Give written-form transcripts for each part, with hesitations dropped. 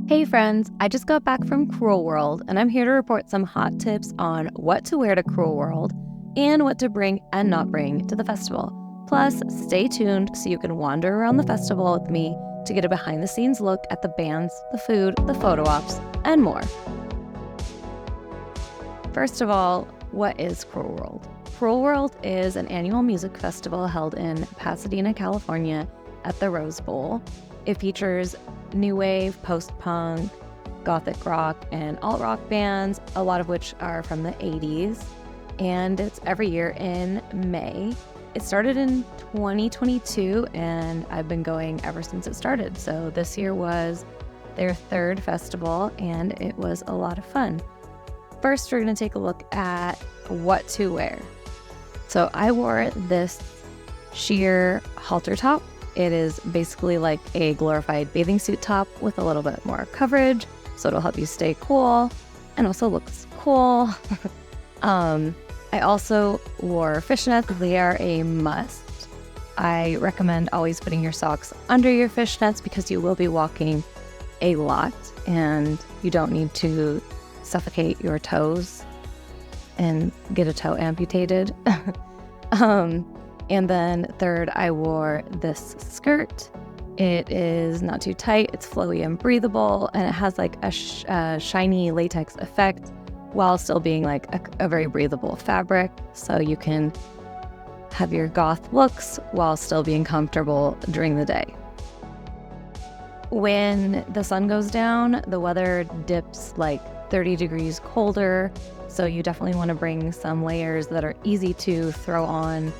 Hey friends, I just got back from Cruel World and I'm here to report some hot tips on what to wear to Cruel World and what to bring and not bring to the festival. Plus, stay tuned so you can wander around the festival with me to get a behind the scenes look at the bands, the food, the photo ops, and more. First of all, what is Cruel World? Cruel World is an annual music festival held in Pasadena, California at the Rose Bowl. It features new wave, post-punk, gothic rock, and alt-rock bands, a lot of which are from the 80s, and it's every year in May. It started in 2022, and I've been going ever since it started. So this year was their third festival, and it was a lot of fun. First, we're going to take a look at what to wear. So I wore this sheer halter top. It is basically like a glorified bathing suit top with a little bit more coverage, so it'll help you stay cool and also looks cool. I also wore fishnets. They are a must. I recommend always putting your socks under your fishnets because you will be walking a lot and you don't need to suffocate your toes and get a toe amputated. And then third, I wore this skirt. It is not too tight, it's flowy and breathable, and it has like a shiny latex effect while still being like a very breathable fabric. So you can have your goth looks while still being comfortable during the day. When the sun goes down, the weather dips like 30 degrees colder. So you definitely want to bring some layers that are easy to throw on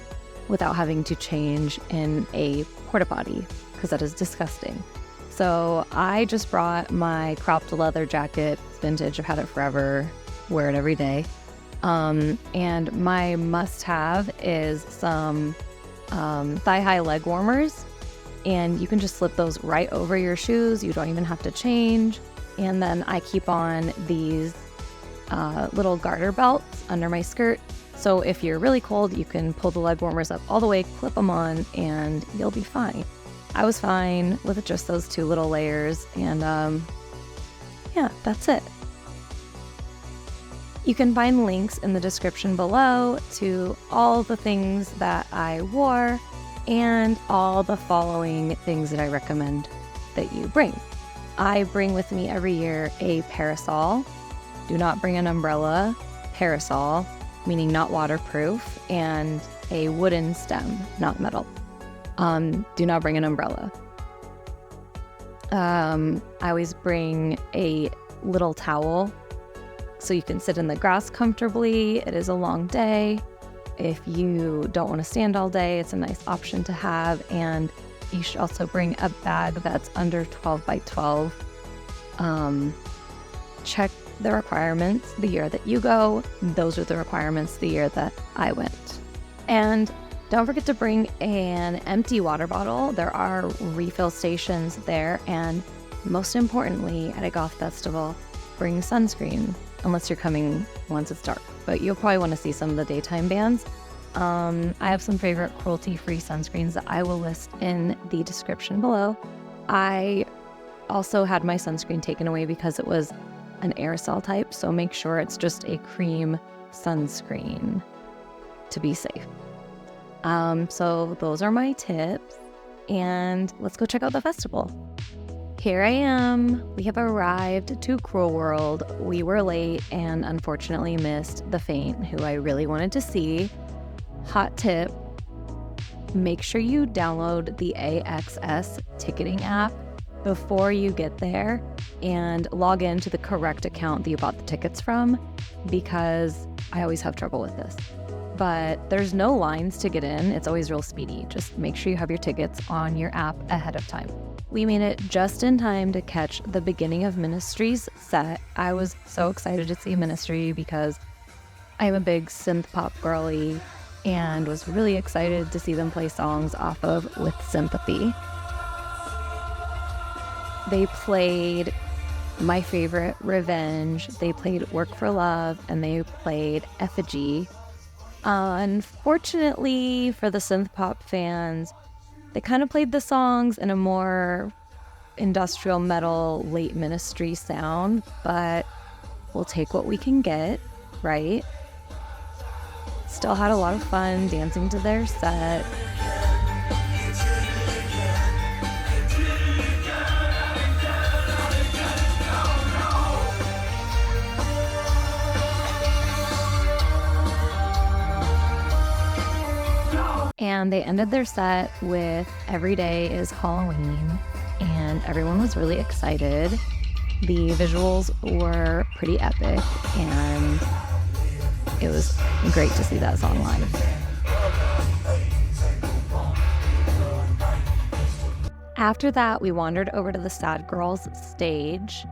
without having to change in a porta potty, because that is disgusting. So I just brought my cropped leather jacket. It's vintage, I've had it forever, wear it every day. And my must-have is some thigh-high leg warmers, and you can just slip those right over your shoes. You don't even have to change. And then I keep on these little garter belts under my skirt. So if you're really cold, you can pull the leg warmers up all the way, clip them on, and you'll be fine. I was fine with just those two little layers, and yeah, that's it. You can find links in the description below to all the things that I wore and all the following things that I recommend that you bring. I bring with me every year a parasol. Do not bring an umbrella. Parasol, meaning not waterproof, and a wooden stem, not metal. Do not bring an umbrella. I always bring a little towel so you can sit in the grass comfortably. It is a long day. If you don't want to stand all day, it's a nice option to have. And you should also bring a bag that's under 12 by 12. Check the requirements the year that you go. Those are the requirements the year that I went. And don't forget to bring an empty water bottle. There are refill stations there. And most importantly, at a goth festival, bring sunscreen, unless you're coming once it's dark. But you'll probably want to see some of the daytime bands. I have some favorite cruelty-free sunscreens that I will list in the description below. I also had my sunscreen taken away because it was an aerosol type, so make sure it's just a cream sunscreen to be safe. So those are my tips, and let's go check out the festival. Here I am. We have arrived to Cruel World. We were late and unfortunately missed The Faint, who I really wanted to see. Hot tip, make sure you download the AXS ticketing app before you get there and log into the correct account that you bought the tickets from, because I always have trouble with this. But there's no lines to get in. It's always real speedy. Just make sure you have your tickets on your app ahead of time. We made it just in time to catch the beginning of Ministry's set. I was so excited to see Ministry because I'm a big synth pop girly and was really excited to see them play songs off of With Sympathy. They played my favorite, Revenge. They played Work for Love, and they played Effigy. Unfortunately for the synth pop fans, they kind of played the songs in a more industrial metal late ministry sound, but we'll take what we can get, right? Still had a lot of fun dancing to their set. And they ended their set with "Every Day is Halloween," and everyone was really excited. The visuals were pretty epic, and it was great to see that song live. After that, we wandered over to the Sad Girls stage.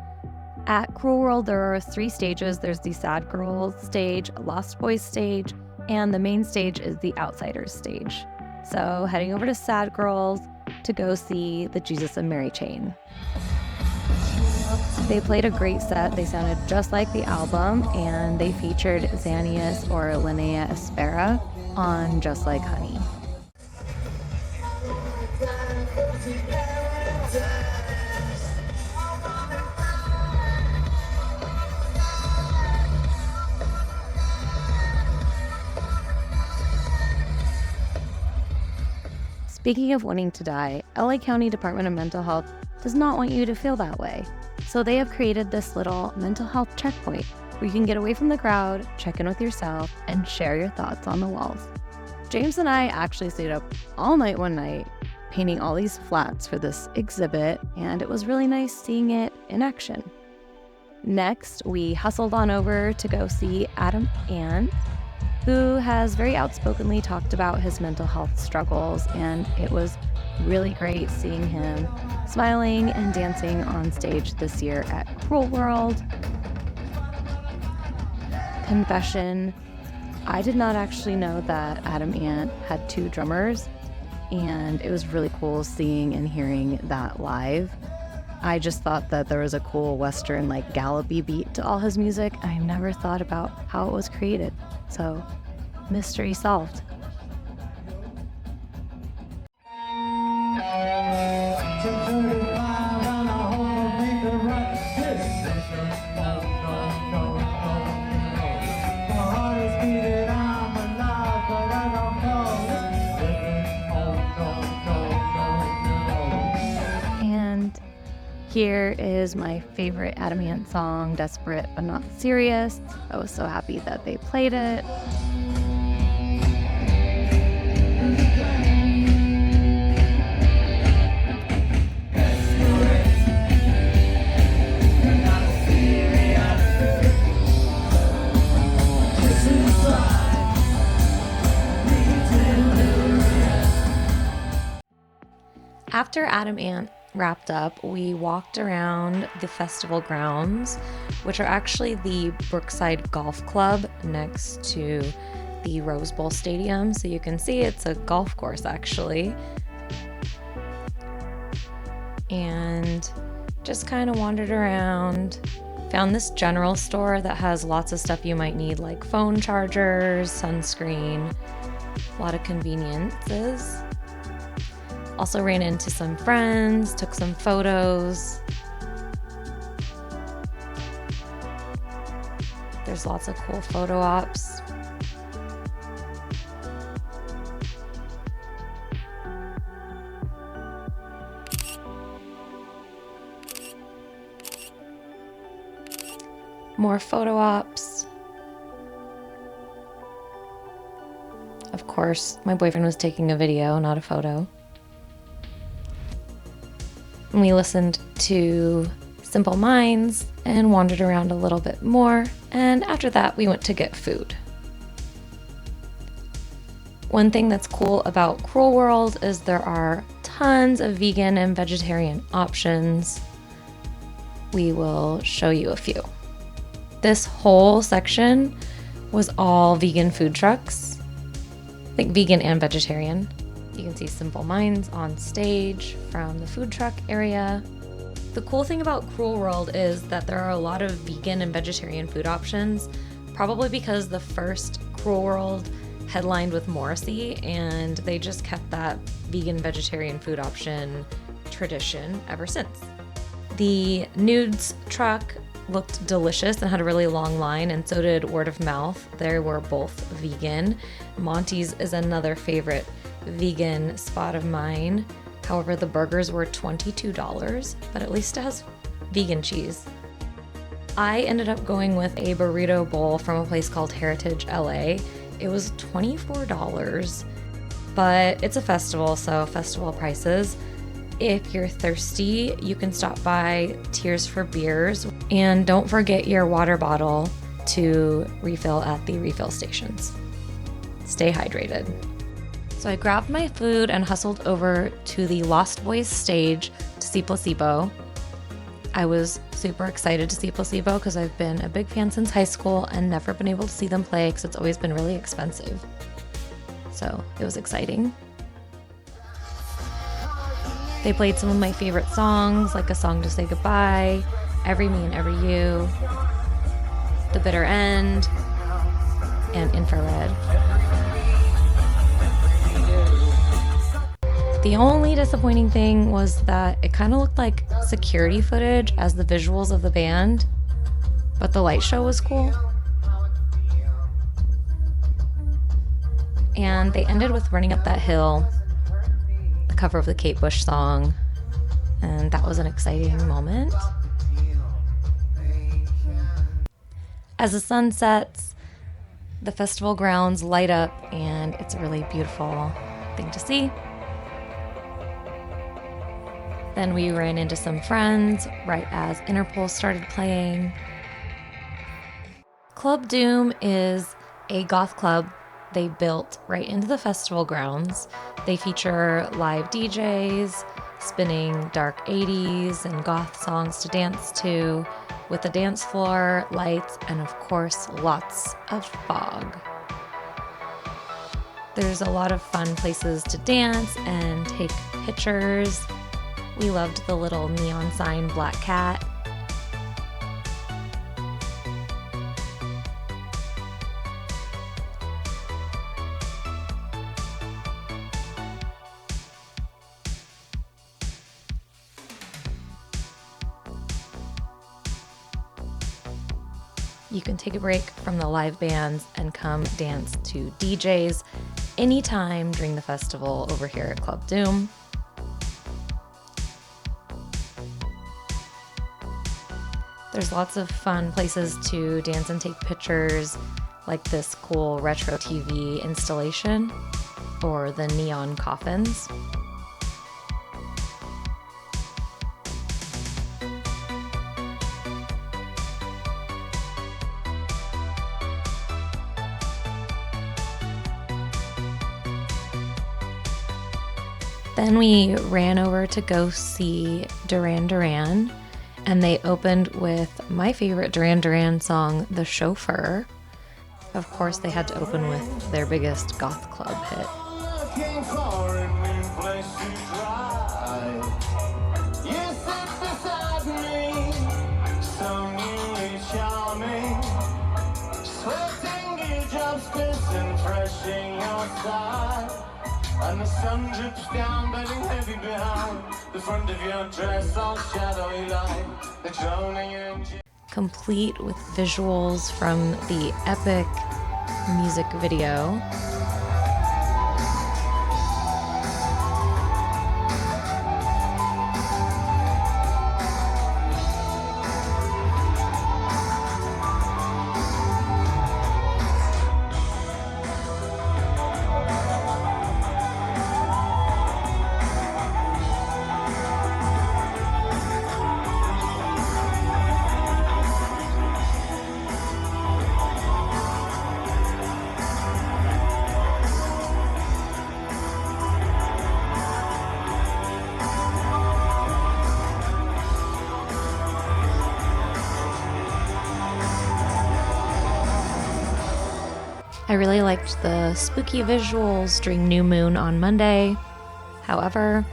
At Cruel World, there are 3 stages. There's the Sad Girls stage, Lost Boys stage, and the main stage is the Outsiders stage. So heading over to Sad Girls to go see the Jesus and Mary Chain. They played a great set. They sounded just like the album, and they featured Xanius or Linnea Aspera on Just Like Honey. Speaking of wanting to die, LA County Department of Mental Health does not want you to feel that way. So they have created this little mental health checkpoint where you can get away from the crowd, check in with yourself, and share your thoughts on the walls. James and I actually stayed up all night one night painting all these flats for this exhibit, and it was really nice seeing it in action. Next, we hustled on over to go see Adam Ant, who has very outspokenly talked about his mental health struggles, and it was really great seeing him smiling and dancing on stage this year at Cruel World. Confession, I did not actually know that Adam Ant had 2 drummers, and it was really cool seeing and hearing that live. I just thought that there was a cool Western, gallopy beat to all his music. I never thought about how it was created. So, mystery solved. Here is my favorite Adam Ant song, Desperate But Not Serious. I was so happy that they played it. After Adam Ant wrapped up, we walked around the festival grounds, which are actually the Brookside Golf Club next to the Rose Bowl Stadium. So you can see it's a golf course actually. And just kind of wandered around, found this general store that has lots of stuff you might need, like phone chargers, sunscreen, a lot of conveniences. Also ran into some friends, took some photos. There's lots of cool photo ops. More photo ops. Of course, my boyfriend was taking a video, not a photo. We listened to Simple Minds and wandered around a little bit more, and after that we went to get food. One thing that's cool about Cruel World is there are tons of vegan and vegetarian options. We will show you a few. This whole section was all vegan food trucks, like vegan and vegetarian. You can see Simple Minds on stage from the food truck area. The cool thing about Cruel World is that there are a lot of vegan and vegetarian food options, probably because the first Cruel World headlined with Morrissey, and they just kept that vegan vegetarian food option tradition ever since. The nudes truck looked delicious and had a really long line, and so did Word of Mouth. They were both vegan. Monty's is another favorite vegan spot of mine. However, the burgers were $22, but at least it has vegan cheese. I ended up going with a burrito bowl from a place called Heritage LA. It was $24, but it's a festival, so festival prices. If you're thirsty, you can stop by Tears for Beers, and don't forget your water bottle to refill at the refill stations. Stay hydrated. So I grabbed my food and hustled over to the Lost Boys stage to see Placebo. I was super excited to see Placebo because I've been a big fan since high school and never been able to see them play because it's always been really expensive. So it was exciting. They played some of my favorite songs, like A Song to Say Goodbye, Every Me and Every You, The Bitter End, and Infrared. The only disappointing thing was that it kind of looked like security footage as the visuals of the band, but the light show was cool. And they ended with Running Up That Hill, the cover of the Kate Bush song, and that was an exciting moment. As the sun sets, the festival grounds light up, and it's a really beautiful thing to see. Then we ran into some friends right as Interpol started playing. Club Doom is a goth club they built right into the festival grounds. They feature live DJs spinning dark 80s and goth songs to dance to, with a dance floor, lights, and of course, lots of fog. There's a lot of fun places to dance and take pictures. We loved the little neon sign Black Cat. You can take a break from the live bands and come dance to DJs anytime during the festival over here at Club Doom. There's lots of fun places to dance and take pictures, like this cool retro TV installation or the neon coffins. Then we ran over to go see Duran Duran, and they opened with my favorite Duran Duran song, The Chauffeur. Of course, they had to open with their biggest goth club hit. And the sun drips down, bedding heavy behind the front of your dress, all shadowy light, the droning engine. Complete with visuals from the epic music video. I really liked the spooky visuals during New Moon on Monday. However,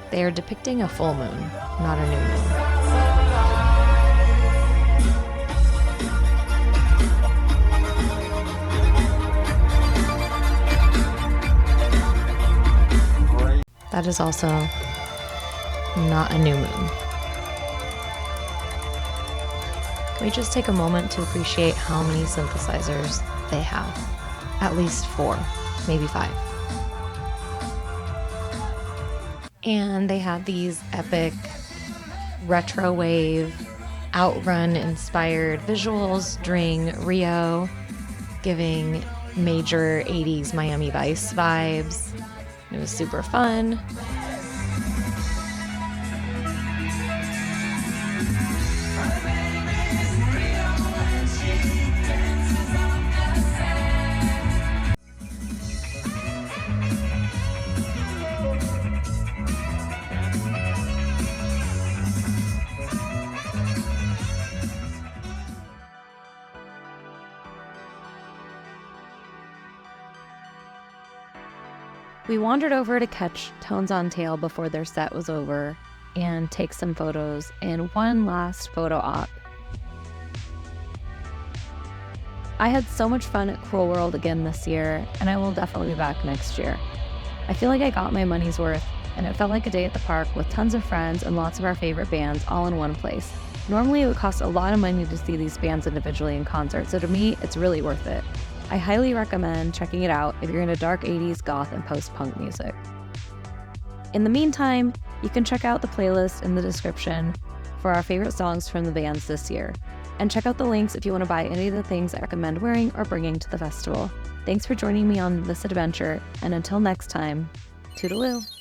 they are depicting a full moon, not a new moon. That is also not a new moon. We just take a moment to appreciate how many synthesizers they have. At least 4, maybe 5. And they had these epic retro wave Outrun inspired visuals during Rio, giving major 80s Miami Vice vibes. It was super fun. We wandered over to catch Tones on Tail before their set was over and take some photos in one last photo op. I had so much fun at Cruel World again this year, and I will definitely be back next year. I feel like I got my money's worth, and it felt like a day at the park with tons of friends and lots of our favorite bands all in one place. Normally it would cost a lot of money to see these bands individually in concert, so to me, it's really worth it. I highly recommend checking it out if you're into dark 80s goth and post-punk music. In the meantime, you can check out the playlist in the description for our favorite songs from the bands this year. And check out the links if you want to buy any of the things I recommend wearing or bringing to the festival. Thanks for joining me on this adventure, and until next time, toodaloo!